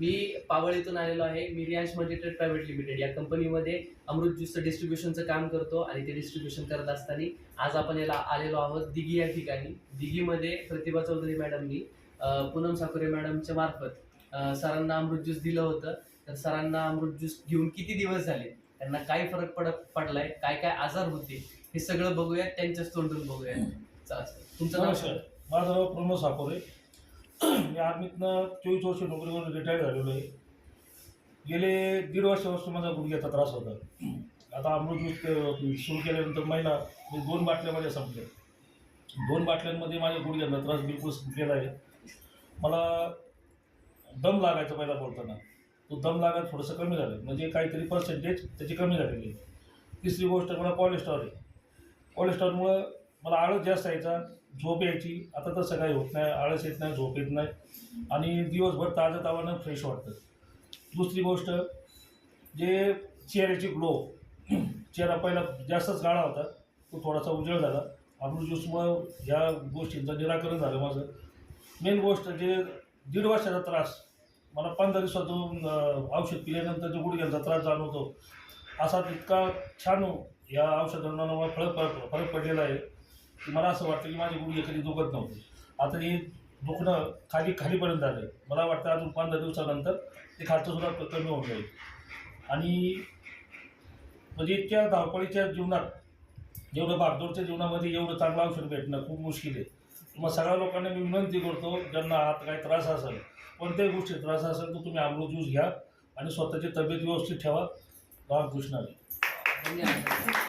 मी पावळ आलेलो आहे. मी Riyansh multitrade private limited या कंपनीमध्ये अमृत ज्यूसचं डिस्ट्रीब्युशनचं काम करतो आणि ते डिस्ट्रीब्युशन करत असताना आज आपण याला आलेलो आहोत दिघी या ठिकाणी. दिघीमध्ये प्रतिभा चौधरी मॅडमनी पूनम साकुरे मॅडमच्या मार्फत सरांना अमृत ज्यूस दिलं होतं. तर सरांना अमृत ज्यूस घेऊन किती दिवस झाले, त्यांना काय फरक पडलाय, काय काय आजार होते, हे सगळं बघूयात, त्यांच्याच तोंडून बघूयात. तुमचं नाव? माझं नाव प्रमोद साकोरे. मी आर्मीतनं 24 वर्ष नोकरीवरून रिटायर्ड झालेलो आहे. गेले 1.5 वर्षापासून माझा गुडघ्याचा त्रास होता. आता अमृत ज्यूस सुरू केल्यानंतर महिना मी 2 बाटल्यामध्ये संपले. 2 बाटल्यांमध्ये माझ्या गुडघ्याचा त्रास बिलकुल संपलेला आहे. मला दम लागायचा पहिला बोलताना, तो दम लागायला थोडंसं कमी झालं, म्हणजे काहीतरी पर्सेंटेज त्याची कमी झालेली आहे. तिसरी गोष्ट मला कोलेस्ट्रॉल आहे. कोलेस्ट्रॉलमुळं मला आळस जास्त यायचा, झोप यायची. आता तसं काही होत नाही, आळस येत नाही, झोप येत नाही आणि दिवसभर ताजं तावानं फ्रेश वाटतं. दुसरी गोष्ट, जे चेहऱ्याची ग्लो, चेहरा पहिला जास्तच काळा होता, तो थोडासा उजळ झाला. अमृत ज्यूसमुळं ह्या गोष्टींचं निराकरण झालं माझं. मेन गोष्ट, जे 1.5 वर्षाचा त्रास, मला 15 दिवसातून औषध पिल्यानंतर जो गुडघ्याचा त्रास जाणवतो, असा इतका छान या औषधांना मला फरक पडलेला आहे की मला असं वाटतं की माझे गुडघे कधी दुखत नव्हते. आता हे दुखणं खालीपर्यंत आलं आहे. मला वाटतं अजून 15 दिवसानंतर ते खालचंसुद्धा कमी होऊन जाईल. आणि म्हणजे इतक्या धावपळीच्या जीवनात, जेवढं भागदौडच्या जीवनामध्ये एवढं चांगलं औषध भेटणं खूप मुश्किल आहे. मग सगळ्या लोकांना मी विनंती करतो, ज्यांना हात काही त्रास असेल, कोणत्याही गोष्टी त्रास असेल, तर तुम्ही अमृत ज्यूस घ्या आणि स्वतःची तब्येत व्यवस्थित ठेवा. रामकृष्ण हरी. धन्यवाद.